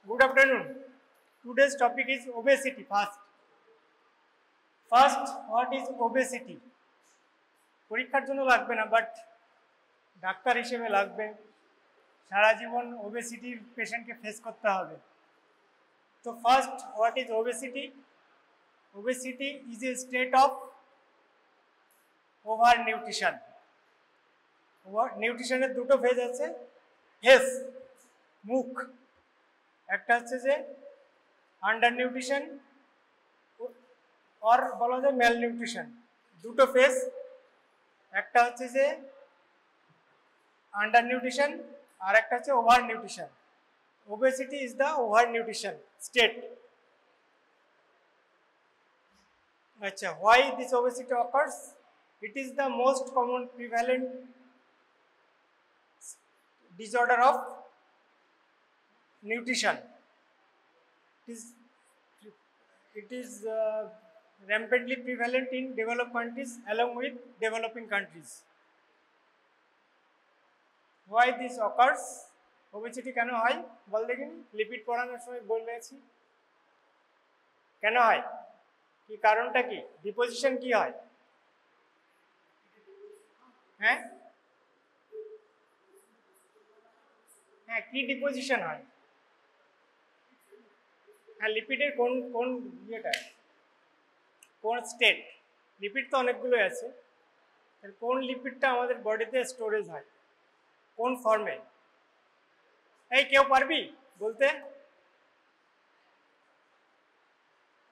Good afternoon. Today's topic is obesity. First, what is obesity? পরীক্ষার জন্য লাগবে না, বাট ডাক্তার হিসেবে লাগবে। সারা জীবন ওবেসিটির পেশেন্টকে ফেস করতে হবে। তো first, what is obesity? Obesity is a state of over nutrition. নিউট্রিশনের দুটো ফেজ আছে, ফেস মুখ। একটা হচ্ছে যে আন্ডার নিউট্রিশন আর বলা যায় ম্যাল নিউট্রিশন, দুটো ফেজ। একটা হচ্ছে যে আন্ডার নিউট্রিশন আর একটা হচ্ছে over nutrition. Obesity is the over nutrition state. আচ্ছা, why this obesity occurs? It is the most common prevalent disorder of nutrition. It is rampantly prevalent in developed countries along with developing countries. Why this occurs? Obesity কেন হয় বল দেখিনি, lipid পড়ানোর সময় বলেছি কেন হয়, কি কারণটা কি, ডিপোজিশন কি হয়? হ্যাঁ হ্যাঁ কি ডিপোজিশন হয়? হ্যাঁ, লিপিডের কোন কোন ইয়েটা, কোন স্টেট? লিপিড তো অনেকগুলোই আছে, কোন লিপিডটা আমাদের বডিতে স্টোরেজ হয়, কোন ফর্মে? এই কেউ পারবি বলতে?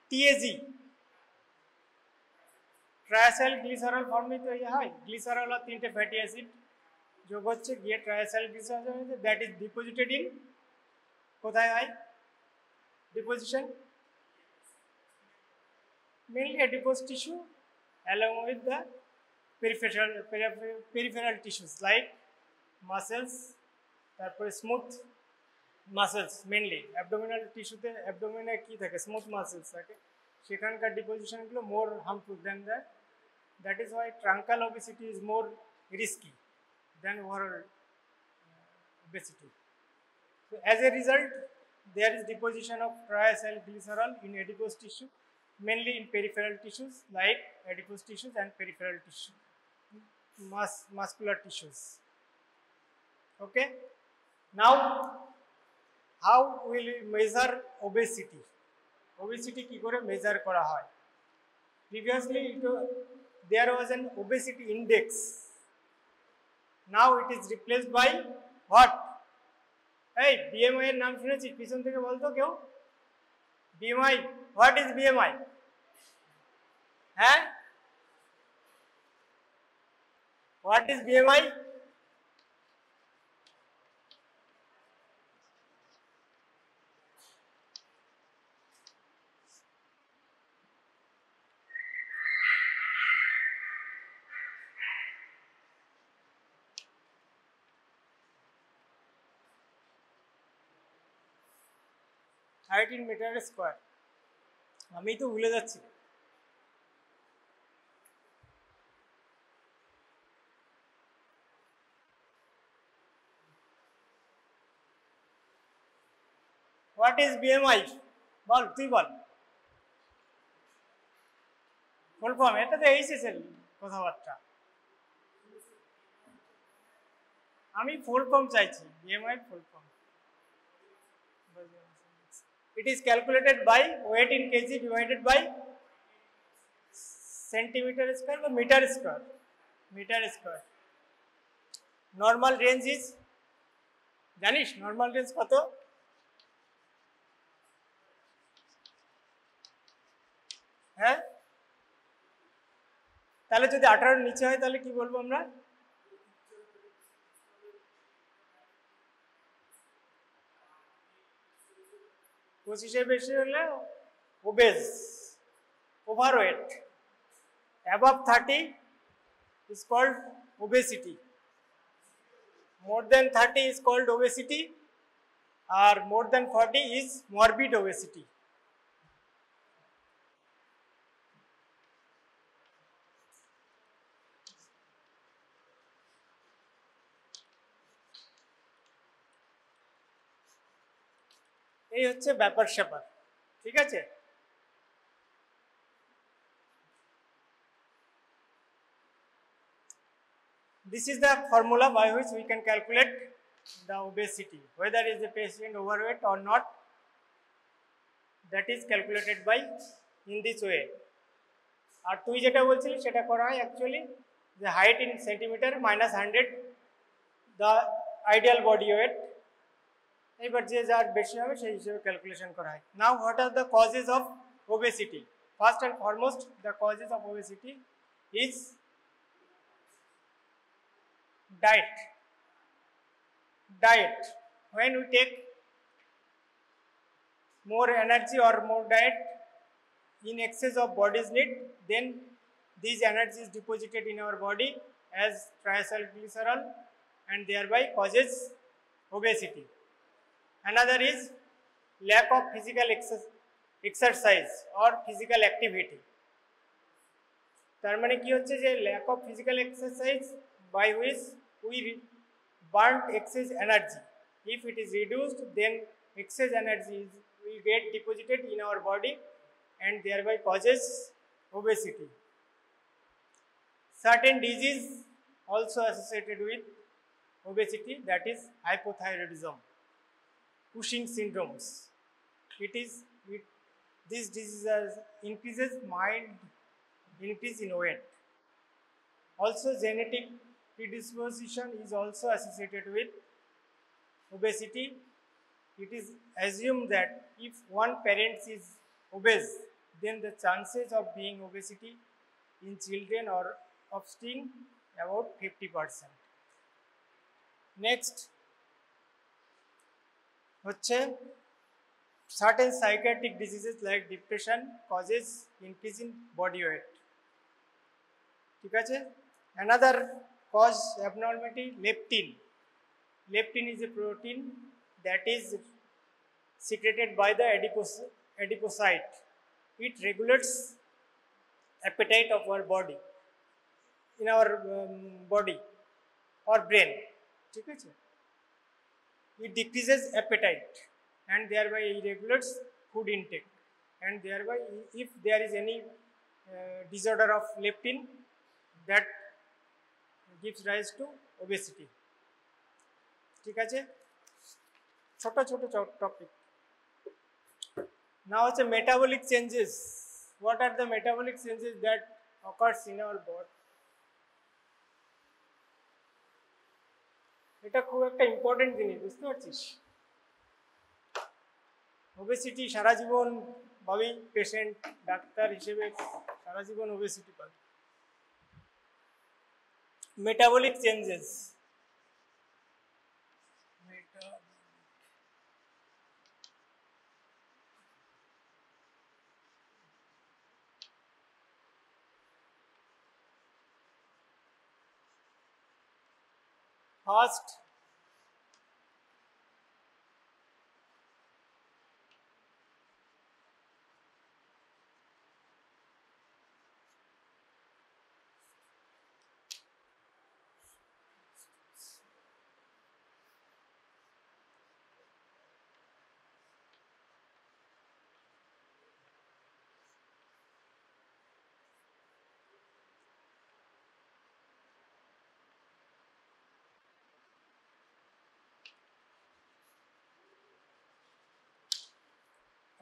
টিএজি, ট্রায়াসাইল গ্লিসারল ফর্মে তো ইয়ে হয়। গ্লিসারল আর তিনটে ফ্যাটি অ্যাসিড যোগ হচ্ছে গিয়ে triacyl glycerol, that is deposited in, কোথায় হয় deposition? mainly adipose tissue along with the peripheral tissues like muscles, তারপরে স্মুথ মাসেলস। মেনলি অ্যাবডোমিনাল টিস্যুতে, অ্যাবডোমিনে কি থাকে, স্মুথ মাসেলস থাকে, সেখানকার ডিপোজিশনগুলো more harmful than that is why truncal obesity is more risky than overall obesity. So as a result, there is deposition of triacylglycerol in adipose tissue, mainly in peripheral tissues like adipose tissues and peripheral tissue, muscular tissues. Okay, now how will we measure obesity? Obesity কি করে measure করা হয়? Previously there was an obesity index. Now it is replaced by what? এই BMI এর নাম শুনেছি, পিছন থেকে বলতো কেউ। BMI, what is BMI? হ্যাঁ, what is BMI? Height in meter square. আমি তো ভুলে যাচ্ছি। What is BMI? বল, তুই বল। ফুল ফর্ম, এটা তো এইচএসএল কথাবার্তা। আমি ফুল ফর্ম চাইছি, BMI full form. It is calculated by weight in kg divided by centimeter square or meter square. Meter square. Normal range is, জানিস নর্মাল রেঞ্জ কত? হ্যাঁ, তাহলে যদি 18 নিচে হয় তাহলে কি বলবো আমরা? পঁচিশের বেশি হলে obeys, overweight. Above 30 is called obesity. More than 30 is called obesity, or more than 40 is morbid obesity. এই হচ্ছে ব্যাপার স্যাপার, ঠিক আছে। This is the formula by which we can calculate the obesity, whether is the patient overweight or not. That is calculated by in this way. আর তুই যেটা বলছিলি সেটা করা হয় অ্যাকচুয়ালি যে height in centimetre -100 the ideal body weight, এবার যে যার বেশি হবে সেই হিসেবে ক্যালকুলেশন করা হয়। Now what are the causes of obesity? First and foremost the causes of obesity is diet. When we take more energy or more diet in excess of body's need, then these energy is deposited in our body as triacylglycerol and thereby causes obesity. Another is lack of physical exercise or physical activity. তার মানে কি হচ্ছে যে lack of physical exercise by which we burnt excess energy. If it is reduced, then excess energy will get deposited in our body and thereby causes obesity. Certain disease also associated with obesity, that is hypothyroidism, Cushing syndromes. This disease increases mild increase in weight. Also, genetic predisposition is also associated with obesity. It is assumed that if one parent is obese, then the chances of being obesity in children or offspring about 50%. Next, certain psychiatric diseases like depression causes increase in body weight. ঠিক আছে? Another cause abnormality, leptin. Leptin is a protein that is secreted by the adipocyte. It regulates appetite of our body, in our body or brain. ঠিক আছে? It decreases appetite and thereby it regulates food intake, and thereby if there is any disorder of leptin, that gives rise to obesity. ঠিক আছে? ছোট ছোট topic. Now it's a metabolic changes. What are the metabolic changes that occurs in our body? এটা খুব একটা important জিনিস, বুঝতে পারছিস? ওবেসিটি সারা জীবন ভাবি পেশেন্ট ডাক্তার হিসেবে সারা জীবন ওবেসিটি পাবে। Metabolic changes. First,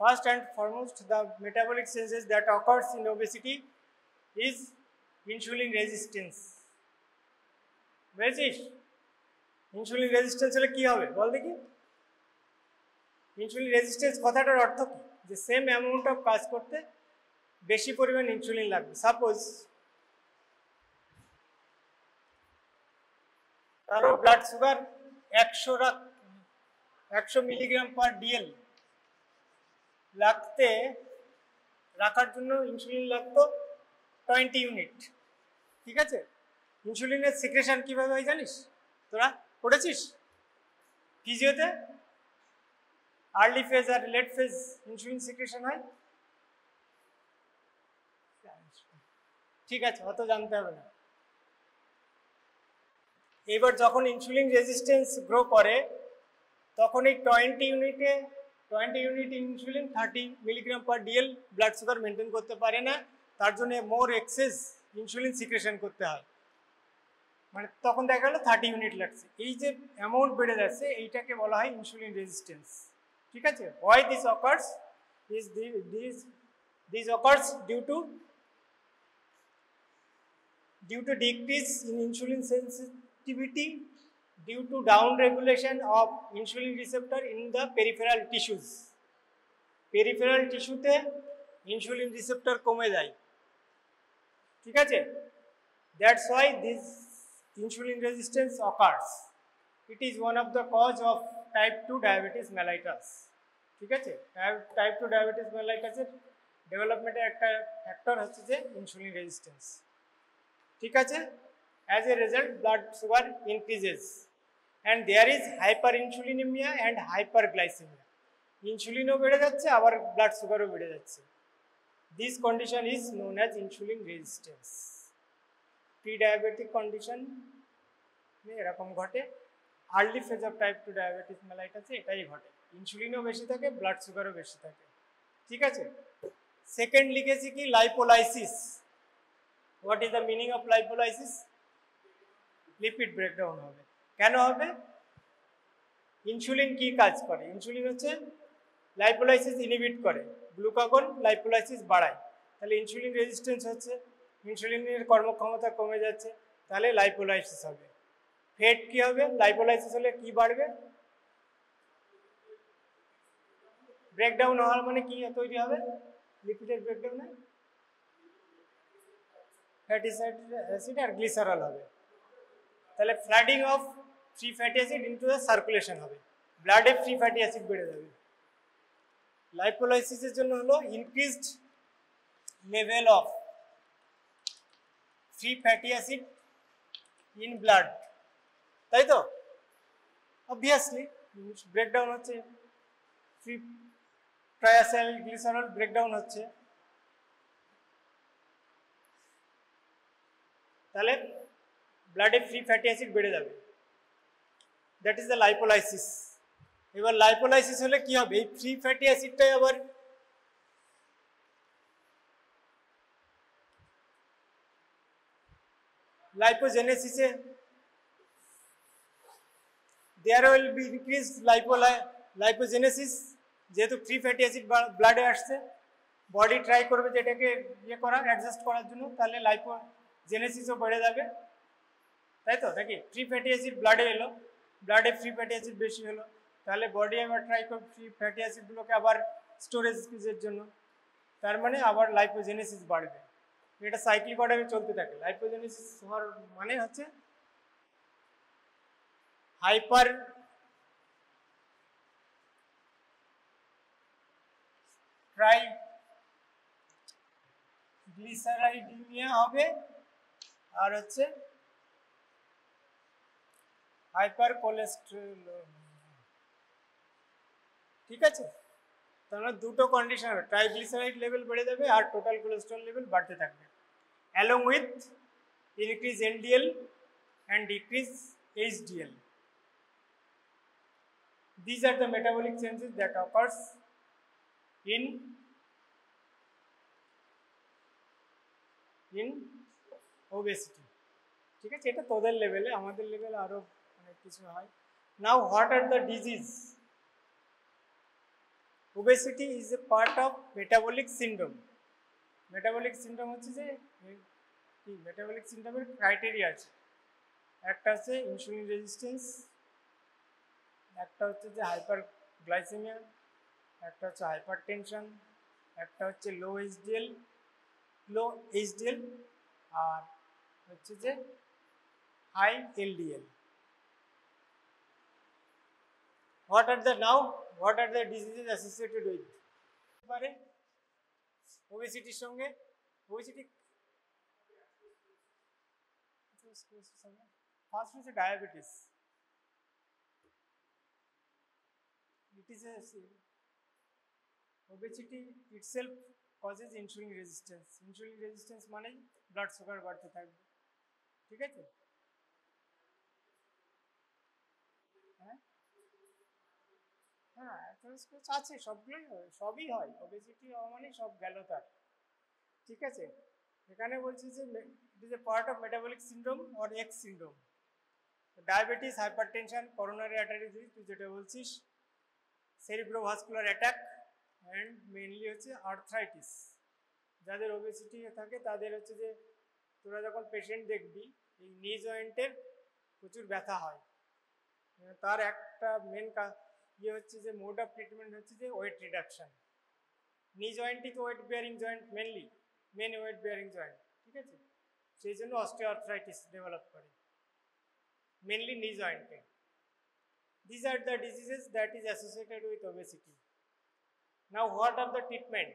first and foremost, the metabolic changes that occurs in obesity is insulin resistance. বুঝেছিস? ইনসুলিন রেজিস্ট্যান্স হলে কি হবে বল দেখি? ইনসুলিন রেজিস্ট্যান্স কথাটার অর্থ কি? যে সেম অ্যামাউন্ট অফ কাজ করতে বেশি পরিমাণ ইনসুলিন লাগবে। সাপোজ কারো blood sugar 100 milligram per DL রাখার জন্য ইনসুলিন লাগতো 20 ইউনিট। ঠিক আছে? ইনসুলিনের সিক্রেশন কিভাবে হয় জানিস? তোরা পড়েছিস ফিজিওতে? আর্লি ফেজ আর লেট ফেজ ইনসুলিন সিক্রেশন হয়। ঠিক আছে, অত জানতে হবে না। এবার যখন ইনসুলিন রেজিস্ট্যান্স গ্রো করে তখন এই 20 ইউনিটে 20 unit insulin 30 milligram per DL blood sugar maintain করতে পারে না, তার জন্য মোর এক্সেস ইনসুলিন সিক্রেশন করতে হয়, মানে তখন দেখা গেল 30 ইউনিট লাগছে। এই যে অ্যামাউন্ট বেড়ে যাচ্ছে এইটাকে বলা হয় ইনসুলিন রেজিস্ট্যান্স। ঠিক আছে, why this occurs is this occurs due to decrease in insulin sensitivity due to down regulation of insulin receptor in the peripheral tissues. Peripheral tissue te insulin receptor কমে যায়, ঠিক আছে, that's why this insulin resistance occurs. It is one of the cause of type 2 diabetes mellitus. ঠিক আছে, type 2 diabetes মেলাইটাসের ডেভেলপমেন্টের একটা factor হচ্ছে যে ইনসুলিন রেজিস্ট্যান্স। ঠিক আছে, as a result blood sugar increases and there is hyper insulinaemia and hyper glycaemia. ইনসুলিনও বেড়ে যাচ্ছে আবার ব্লাড সুগারও বেড়ে যাচ্ছে। This condition is known as insulin resistance. Pre diabetic condition এরকম ঘটে, early phase of type 2 diabetes মেলাইটাসে এটাই ঘটে, ইনসুলিনও বেশি থাকে ব্লাড সুগারও বেশি থাকে। ঠিক আছে, সেকেন্ড লিখেছি কি lipolysis. What is the meaning of lipolysis? Lipid breakdown হবে। কেন হবে? ইনসুলিন কি কাজ করে? ইনসুলিন হচ্ছে লাইপোলাইসিস ইনহিবিট করে, গ্লুকাগন লাইপোলাইসিস বাড়ায়, তাহলে ইনসুলিন রেজিস্ট্যান্স হচ্ছে, ইনসুলিনের কর্মক্ষমতা কমে যাচ্ছে, তাহলে লাইপোলাইসিস হবে। ফ্যাট কি হবে? লাইপোলাইসিস হলে কি বাড়বে? ব্রেকডাউন হওয়ার মানে কি তৈরি হবে? লিপিডের ব্রেকডাউনে ফ্যাটি অ্যাসিড আর গ্লিসারল হবে, তাহলে flooding of free fatty acid into the circulation হবে, ব্লাডে ফ্রি ফ্যাটি অ্যাসিড বেড়ে যাবে। লাইপোলাইসিসের জন্য হলো increased level of free fatty acid in blood, তাই তো? অবভিয়াসলি ব্রেকডাউন হচ্ছে, ফ্রি ট্রাইসাইল গ্লিসারল ব্রেকডাউন হচ্ছে, তাহলে ব্লাডে ফ্রি ফ্যাটি অ্যাসিড বেড়ে যাবে, দ্যাট ইজ দ্য লাইপোলাইসিস। এবার লাইপোলাইসিস হলে কি হবে? এই ফ্রি ফ্যাটি অ্যাসিডটাই আবার লাইপোজেনেসিসে there will be increased lipogenesis, যেহেতু ফ্রি ফ্যাটি অ্যাসিড ব্লাডে আসছে, বডি ট্রাই করবে যেটাকে ইয়ে করার, অ্যাডজাস্ট করার জন্য, তাহলে লাইপোজেনেসিসও বেড়ে যাবে, তাই তো? নাকি ফ্রি ফ্যাটি অ্যাসিড ব্লাডে এলো, ব্লাডে ফ্রি ফ্যাটি অ্যাসিড বেশি হলো, তাহলে বডি আবার ট্রাই করবে ফ্রি ফ্যাটি অ্যাসিডগুলোকে আবার স্টোরেজের জন্য, তার মানে আবার লাইপোজেনেসিস বাড়বে। এটা সাইক্লিক অর্ডারে চলতে থাকে। লাইপোজেনেসিস হওয়ার মানে হচ্ছে হাইপার ট্রাইগ্লিসারাইডিমিয়া হবে, আর হচ্ছে হাইপার কোলেস্টেরল। ঠিক আছে, তাহলে দুটো কন্ডিশন হবে, ট্রাইগ্লিসারাইড লেভেল বেড়ে যাবে আর টোটাল কোলেস্টেরল লেভেল বাড়তে থাকবে, along with increase LDL and decrease HDL. These are the metabolic changes that occurs in obesity. ঠিক আছে, এটা তোদের লেভেলে, আমাদের লেভেলে আরো অনেক কিছু হয়। Now what are the disease? Obesity is a part of metabolic syndrome. Metabolic syndrome হচ্ছে যে কি, metabolic syndrome-এর ক্রাইটেরিয়া আছে, একটা আছে ইনসুলিন রেজিস্ট্যান্স, একটা হচ্ছে যে হাইপার গ্লাইসেমিয়া, একটা হচ্ছে হাইপার টেনশন, একটা হচ্ছে লো এইচডিএল, আর হচ্ছে যে high LDL. what are the diseases associated with পারে ওবেসিটির সঙ্গে? ওবেসিটি ফার্স্ট হচ্ছে diabetes. It is a obesity itself causes insulin resistance. Insulin resistance মানে ব্লাড সুগার বাড়তে থাকবে। ঠিক আছে, হ্যাঁ হ্যাঁ অ্যাথেরোস্ক্লেরোজ আছে, সবগুলোই হয়, সবই হয়, ওবেসিটি হওয়া মানে সব গেল তার। ঠিক আছে, এখানে বলছি যে it is a part of metabolic syndrome or x syndrome. Diabetes, hypertension, coronary artery disease, তুই যেটা বলছিস, সেরিব্রোভাস্কুলার অ্যাটাক, অ্যান্ড মেনলি হচ্ছে আর্থ্রাইটিস। যাদের ওবেসিটি থাকে তাদের হচ্ছে যে তোরা যখন পেশেন্ট দেখবি এই নি জয়েন্টের প্রচুর ব্যথা হয়, তার একটা মেন হচ্ছে যে মোড অফ ট্রিটমেন্ট হচ্ছে যে ওয়েট রিডাকশন। নি জয়েন্টই তো weight bearing joint, main weight bearing joint. ঠিক আছে, সেই জন্য অস্টিওআর্থ্রাইটিস ডেভেলপ করে মেনলি নি জয়েন্টে। These are the diseases that is associated with obesity. Now, what are the treatment?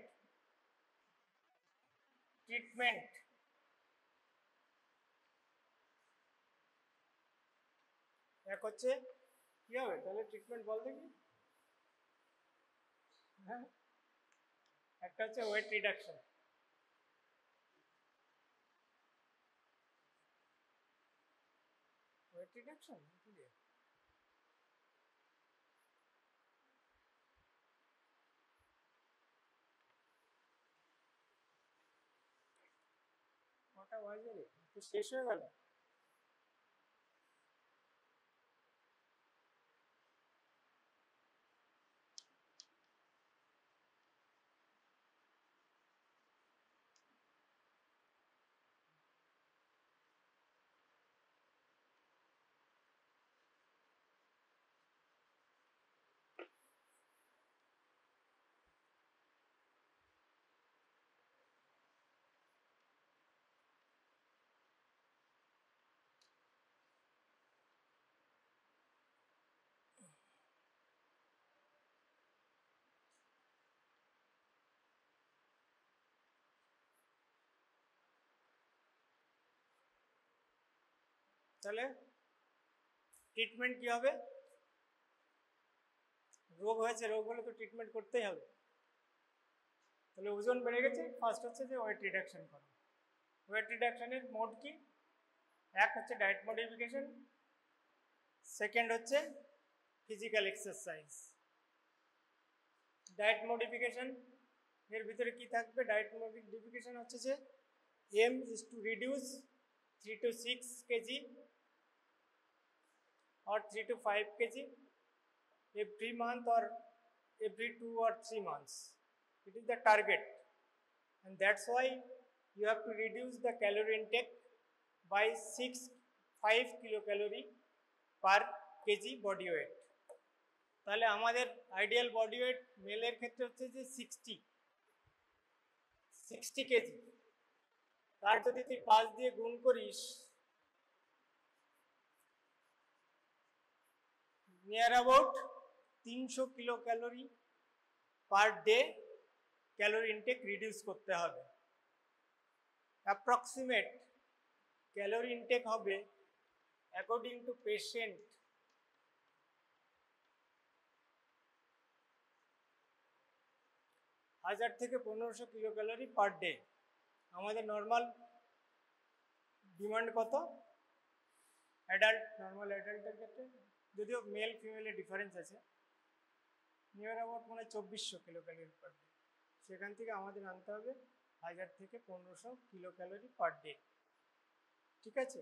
এক হচ্ছে কি হবে তাহলে ট্রিটমেন্ট বল দেখি। হ্যাঁ, একটা হচ্ছে ওয়েট রিডাকশন, কটা বাজে রে, তো শেষ হয়ে গেল। তাহলে ট্রিটমেন্ট কি হবে? রোগ হয়েছে, রোগ হলে তো ট্রিটমেন্ট করতেই হবে। তাহলে ওজন বেড়ে গেছে, ফার্স্ট হচ্ছে যে ওয়েট রিডাকশন করো। ওয়েট রিডাকশনের মোড কি? এক হচ্ছে ডায়েট মডিফিকেশন, সেকেন্ড হচ্ছে ফিজিক্যাল এক্সারসাইজ। ডায়েট মডিফিকেশন এর ভিতরে কি থাকবে? ডায়েট মডিফিকেশন হচ্ছে যে aim is to reduce 3 to 6 kg or 3 to 5 kg every month or every 2 or 3 months. It is the target, and that's why you have to reduce the calorie intake by 5 kilocalorie per kg body weight. তাহলে আমাদের ideal body weight মেলের ক্ষেত্রে হচ্ছে যে 60 KG. তার যদি তুই 5 দিয়ে গুণ করিস, near about 300 kilo calorie per day calorie intact reduce করতে হবে। অ্যাপ্রক্সিমেট ক্যালোরি ইনটেক হবে অ্যাকর্ডিং টু পেশেন্ট 1000 থেকে 1500 কিলো ক্যালোরি পার ডে। আমাদের নর্মাল ডিমান্ড কত? নর্মাল অ্যাডাল্টের ক্ষেত্রে, যদিও মেল ফিমেলের ডিফারেন্স আছে, নিয়ার অ্যাবাউট মানে 2400 কিলো ক্যালোরি পার ডে। সেখান থেকে আমাদের আনতে হবে 1000 থেকে 1500 কিলো ক্যালোরি পার ডে। ঠিক আছে,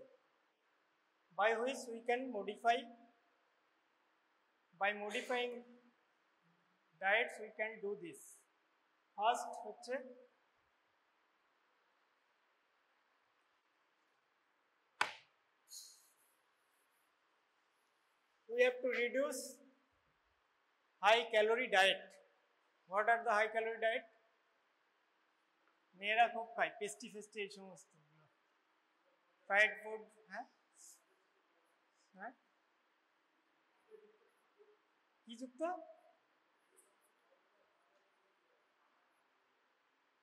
by which we can modifying diets we can do this. First হচ্ছে we have to reduce high calorie diet. What are the high calorie diet? মেয়েরা খুব খায় পেস্টি এই সমস্ত ফ্রাইড ফুড। হ্যাঁ হ্যাঁ, কি যুক্ত?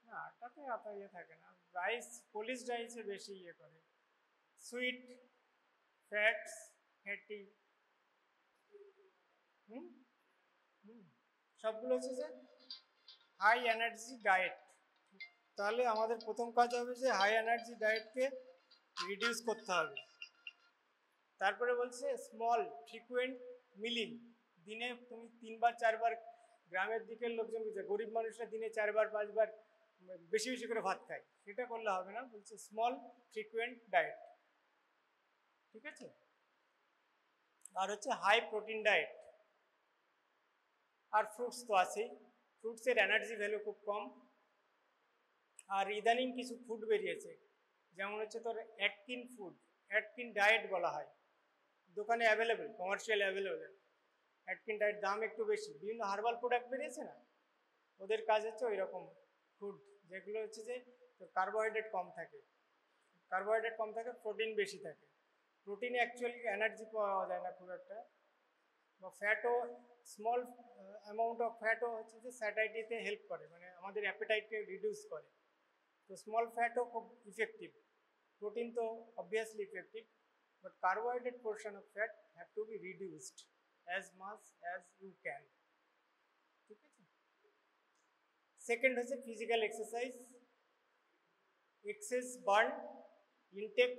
না, আটাতে এত ইয়ে থাকে না, রাইস পলিশ রাইসে বেশি ইয়ে করে, সুইট, ফ্যাটস, ফ্যাটি, সবগুলো হচ্ছে যে হাই এনার্জি ডায়েট। তাহলে আমাদের প্রথম কাজ হবে যে হাই এনার্জি ডায়েটকে রিডিউস করতে হবে। তারপরে বলছে স্মল ফ্রিকুয়েন্ট মিলিং, দিনে তুমি 3 বার 4 বার গ্রামের দিকের লোকজন বুঝে, গরিব মানুষরা দিনে 4 বার 5 বার বেশি বেশি করে ভাত খায়, সেটা করলে হবে না, বলছে স্মল ফ্রিকুয়েন্ট ডায়েট। ঠিক আছে, আর হচ্ছে হাই প্রোটিন ডায়েট। আর ফ্রুটস তো আছেই, ফ্রুটসের এনার্জি ভ্যালু খুব কম। আর ইদানিং কিছু ফুড বেরিয়েছে, যেমন হচ্ছে তোর অ্যাটকিন ফুড, অ্যাটকিন ডায়েট বলা হয়, দোকানে available, commercial available. Atkin diet দাম একটু বেশি, বিভিন্ন হার্বাল প্রোডাক্ট বেরিয়েছে না, ওদের কাজ হচ্ছে ওই রকম ফুড, যেগুলো হচ্ছে যে কার্বোহাইড্রেট কম থাকে, কার্বোহাইড্রেট কম থাকে, প্রোটিন বেশি থাকে। প্রোটিনে অ্যাকচুয়ালি এনার্জি পাওয়া যায় না খুব একটা, বা ফ্যাটও, স্মল অ্যামাউন্ট অফ ফ্যাটও হচ্ছে যে স্যাটাইটিতে হেল্প করে, মানে আমাদের অ্যাপেটাইটকে রিডিউস করে। তো স্মল ফ্যাটও খুব ইফেক্টিভ, প্রোটিন তো obviously effective, but carbohydrate portion of fat have to be reduced as much as you can. ঠিক আছে, সেকেন্ড হচ্ছে physical exercise, excess burn, intake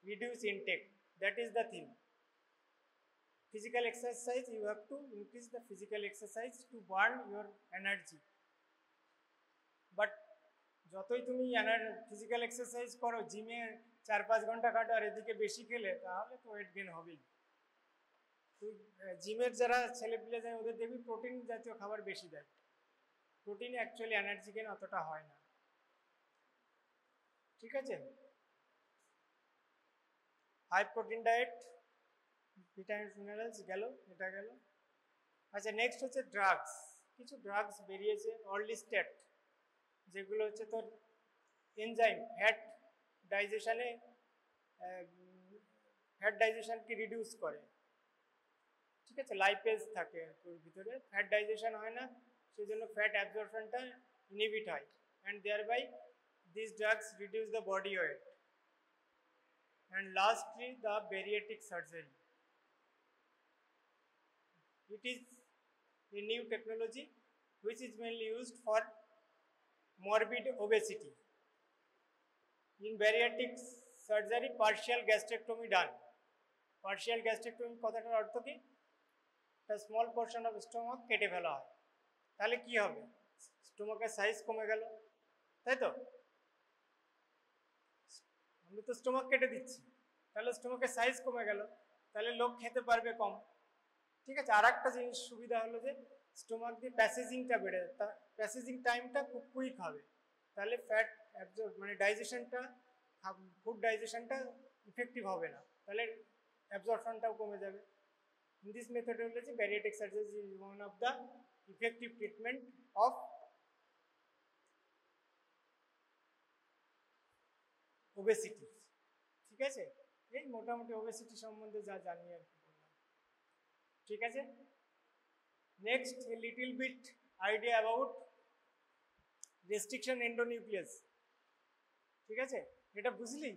reduce intake, that is the theme. Physical exercise, you have to increase the physical exercise to burn your energy, but যতই তুমি physical exercise করো, জিমে 4-5 ঘন্টা কাটো আর এদিকে বেশি খেলে, তাহলে তো ওয়েট গেইন হবেই। তুই জিমের যারা ছেলেপিলে যায় ওদের দেখবি প্রোটিন জাতীয় খাবার বেশি দেয়, প্রোটিনে অ্যাকচুয়ালি এনার্জি গেইন অতটা হয় না। ঠিক আছে, high protein diet, vitamin minerals গেল, এটা গেল। আচ্ছা, নেক্সট হচ্ছে ড্রাগস। কিছু ড্রাগস বেরিয়েছে অর্লিস্টেট, যেগুলো হচ্ছে তোর এনজাইম, ফ্যাট ডাইজেশনকে রিডিউস করে। ঠিক আছে, লাইপেজ থাকে তোর ভিতরে, ফ্যাট ডাইজেশন হয় না, সেই জন্য ফ্যাট অ্যাবজর্পশনটা ইনহিবিট হয়, and thereby this drugs reduce the body weight. And lastly, the bariatric surgery. It is a new technology which is mainly used for morbid obesity. In bariatric surgery, partial gastrectomy done. Partial gastrectomy কথাটার অর্থ কি? একটা small portion of stomach কেটে ফেলা হয়, তাহলে কি হবে? স্টোমাকের সাইজ কমে গেল, তাই তো? আমি তো স্টোমাক কেটে দিচ্ছি, তাহলে স্টোমাকের সাইজ কমে গেল, তাহলে লোক খেতে পারবে কম। ঠিক আছে, আর একটা জিনিস সুবিধা হলো যে স্টোমাক দিয়ে প্যাসেজিংটা বেড়ে, প্যাসেজিং টাইমটা খুব কুইক হবে, তাহলে ফ্যাট অ্যাবজর্ব, মানে ডাইজেশনটা, ফুড ডাইজেশনটা ইফেক্টিভ হবে না, তাহলে অ্যাবজর্পশনটাও কমে যাবে। In this methodology bariatric surgery is one of the effective treatment of obesity. ঠিক আছে, এই মোটামুটি ওবেসিটি সম্বন্ধে যা জানি আর কি বললাম। ঠিক আছে, next little bit idea about restriction endonuclease. ঠিক আছে, এটা বুঝলি?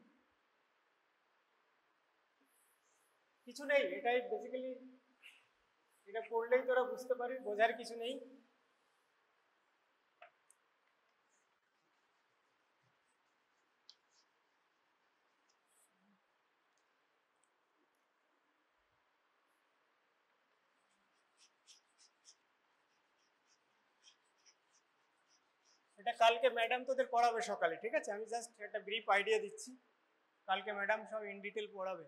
কিছু নেই, এটাই বেসিক্যালি, এটা পড়লেই তোরা বুঝতে পারবি, বোঝার কিছু নেই। এটা কালকে ম্যাডাম তোদের পড়াবে সকালে। ঠিক আছে, আমি জাস্ট একটা ব্রিফ আইডিয়া দিচ্ছি, কালকে ম্যাডাম সব ইন ডিটেল পড়াবে।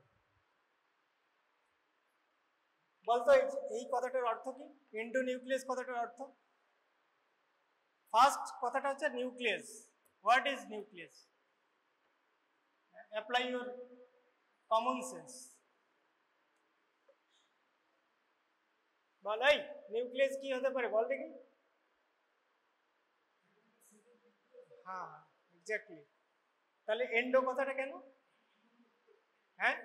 বলতো এই কথাটার অর্থ কি? এন্ডোনিউক্লিয়াস কথাটার অর্থ, ফার্স্ট কথাটা হচ্ছে nucleus. What is nucleus? Apply your common sense. বল, এই নিউক্লিয়াস কি হতে পারে বল দেখি। হ্যাঁ, এক্স্যাক্টলি। তাহলে এন্ডো কথাটা কেন? হ্যাঁ,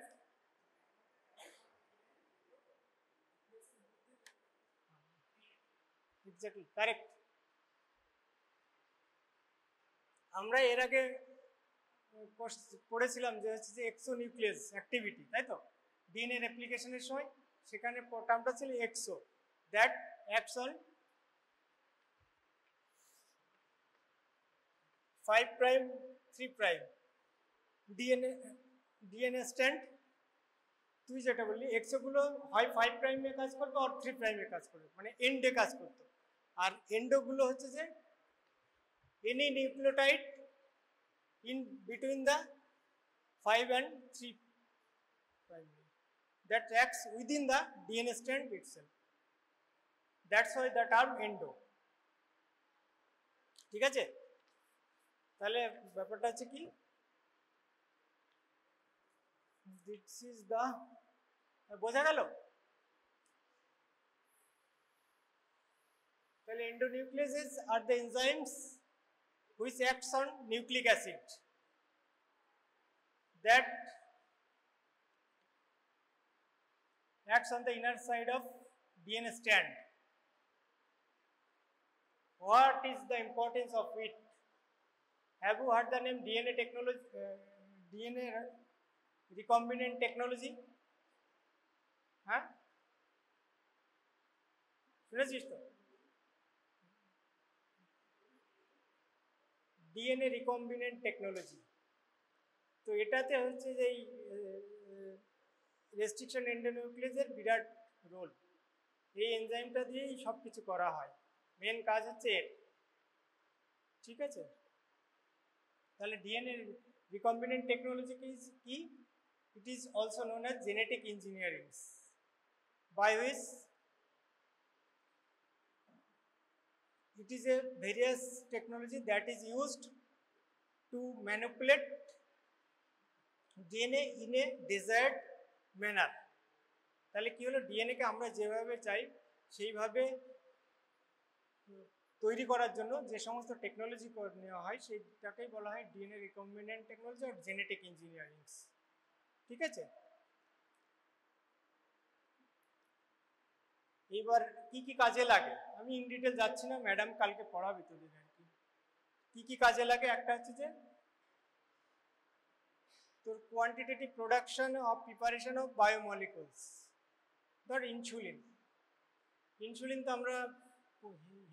এক্স্যাক্টলি কারেক্ট। আমরা এর আগে পড়েছিলাম যে হচ্ছে যে এক্সোনিউক্লিয়াস অ্যাক্টিভিটি, তাই তো? ডিএনএ রেপ্লিকেশনের সময় সেখানে টার্মটা ছিল exo, that acts on 5 prime 3 prime DNA stand. তুই যেটা বললি এক্সোগুলো হয় 5 প্রাইমে কাজ করবে আর 3 প্রাইমে কাজ করবে, মানে এন্ডে কাজ করতো। আর এন্ডোগুলো হচ্ছে যে any nucleotide in between the 5 and 3 primary that acts within the DNA strand itself. That's why the term endo. ঠিক আছে, তাহলে ব্যাপারটা হচ্ছে কি, this is the বোঝা গেল? তাহলে endonucleases are the enzymes which acts on nucleic acid that acts on the inner side of DNA strand. What is the importance of it? Have you heard the name DNA technology, DNA recombinant technology? হ্যাঁ, শুনেছিস তো? DNA recombinant technology. তো এটাতে হচ্ছে যে এই restriction এন্ডোনিউক্লিয়াসের বিরাট role. এই এনজাইমটা দিয়েই সব কিছু করা হয়, মেন কাজ হচ্ছে এর। ঠিক আছে, তাহলে ডিএনএ রিকম্বিনেন্ট টেকনোলজি কি? It is also known as genetic engineering, by which it is a various technology that is used to manipulate DNA in a desired manner. তাহলে কি হলো, ডিএনএ কে আমরা যেভাবে চাই সেইভাবে তৈরি করার জন্য যে সমস্ত টেকনোলজি নেওয়া হয় সেইটাকেই বলা হয় ডিএনএ রিকম্বিনেন্ট টেকনোলজি আর জেনেটিক ইঞ্জিনিয়ারিং। ঠিক আছে, এবার কি কি কাজে লাগে আমি ইন ডিটেল যাচ্ছি না, ম্যাডাম কালকে পড়াবে তোদের আর কি কি কাজে লাগে। একটা হচ্ছে যে তোর quantitative production of preparation of biomolecules. ধর ইনসুলিন তো আমরা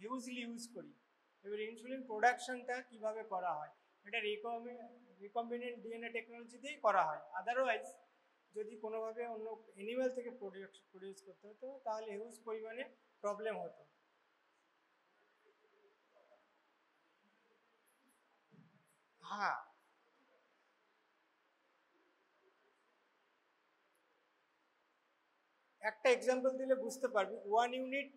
হিউজলি ইউজ করি, এবার ইনসুলিন প্রোডাকশনটা কিভাবে করা হয় এটা রিকম্বিনেন্ট ডিএনএ টেকনোলজি দিয়েই করা হয়। আদারওয়াইজ যদি কোনোভাবে অন্য অ্যানিম্যাল থেকে প্রডিউস করতে হতো তাহলে হিউজ পরিমাণে প্রবলেম হতো। হ্যাঁ, একটা এক্সাম্পল দিলে বুঝতে পারবি। 1 ইউনিট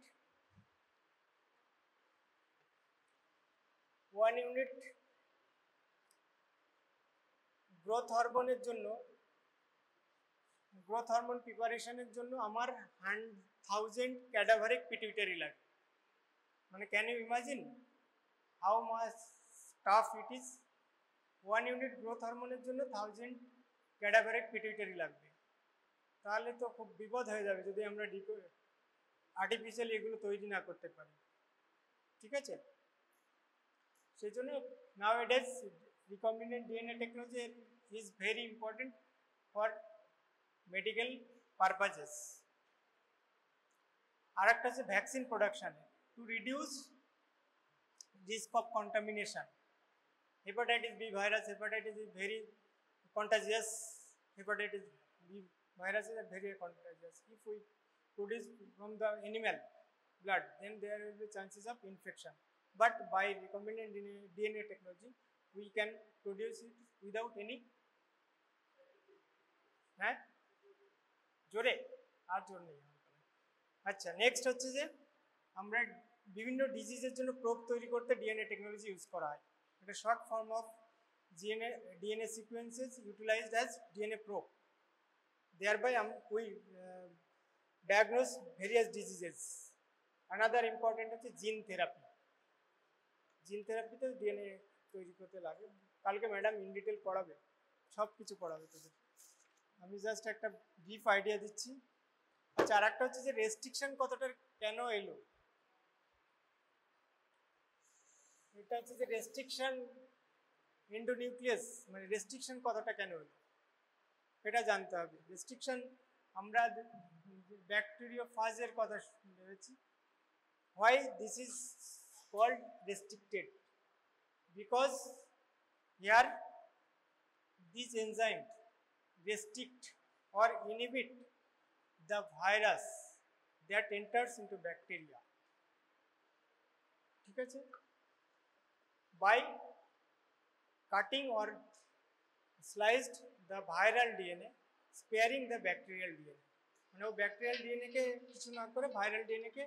গ্রোথ হরমোনের জন্য, গ্রোথ হরমোন প্রিপারেশনের জন্য আমার 1000 ক্যাডাভারিক পিটুইটারি লাগে। মানে can you imagine how much tough it is? 1 unit growth হরমোনের জন্য 1000 ক্যাডাভারিক পিটুইটারি লাগবে। তাহলে তো খুব বিপদ হয়ে যাবে যদি আমরা আর্টিফিশিয়ালি এগুলো তৈরি না করতে পারি। ঠিক আছে, সেই জন্য nowadays recombinant DNA technology is very important for medical purposes. আর একটা হচ্ছে ভ্যাকসিন প্রোডাকশানে to reduce risk of contamination. Hepatitis B virus, hepatitis is very contagious. Hepatitis B viruses are very contagious. If we produce from the animal blood, then there will be chances of infection. But by recombinant DNA technology, we can produce it without any. হ্যাঁ, জোরে আর জোর নেই। আচ্ছা, next হচ্ছে যে আমরা বিভিন্ন ডিজিজের জন্য প্রোব তৈরি করতে ডিএনএ টেকনোলজি ইউজ করা হয়। এটা short form of DNA sequences utilized as DNA probe. Thereby we diagnose various diseases. Another important is gene therapy. Gene therapy তো ডিএনএ তৈরি করতে লাগে। কালকে ম্যাডাম ইন ডিটেল পড়াবে, সব কিছু পড়াবে তোদের। আমি জাস্ট একটা ব্রিফ আইডিয়া দিচ্ছি। আচ্ছা, আর একটা হচ্ছে যে রেস্ট্রিকশন কতটা কেন এলো, এটা হচ্ছে যে রেস্ট্রিকশন এন্ডোনিউক্লিয়াস মানে রেস্ট্রিকশন কতটা কেন হলো এটা জানতে হবে। রেস্ট্রিকশন আমরা ব্যাকটেরিওফাজের কথা ভেবেছি। Why this is called restricted? Because here this enzyme restrict or inhibit the virus that enters into bacteria. ঠিক আছে, by cutting or sliced the viral DNA sparing the bacterial DNA, মানে ও ব্যাকটেরিয়াল ডিএনএ কে কিছু না করে viral DNA কে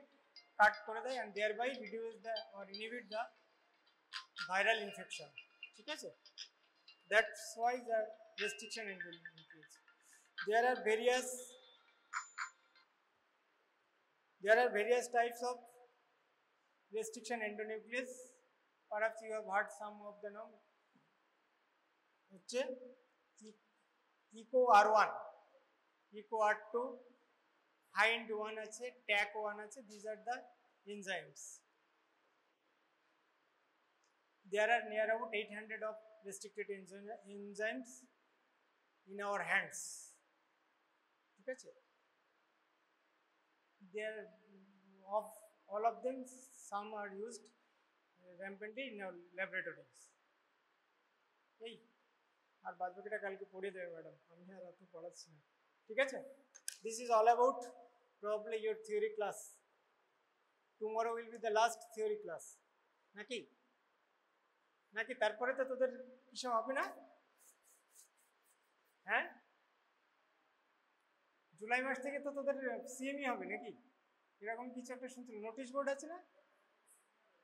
cut করে দেয় and thereby reduce the or inhibit the viral infection. ঠিক আছে, that's why the restriction increase. There are various types of restriction endonuclease. Perhaps you have heard some of the name. হচ্ছে EcoR1, EcoR2, Hind1 আছে, TAC1 আছে. These are the enzymes. There are near about 800 of restricted enzymes in our hands. ঠিক আছে, there of all of them some are used rampantly in our laboratories. এই আর বাদ বাকিটা কালকে পড়ে দেবে ম্যাডাম, আমি আর অত পড়াচ্ছি না। ঠিক আছে, this is all about probably your theory class. Tomorrow will be the last theory class. নাকি নাকি তারপরে তো তোদের কিছু হবে না? হ্যাঁ, জুলাই মাস থেকে তো তোদের সিএমই হবে নাকি, এরকম কিছু একটা শুনছিল, নোটিশ বোর্ড আছে না?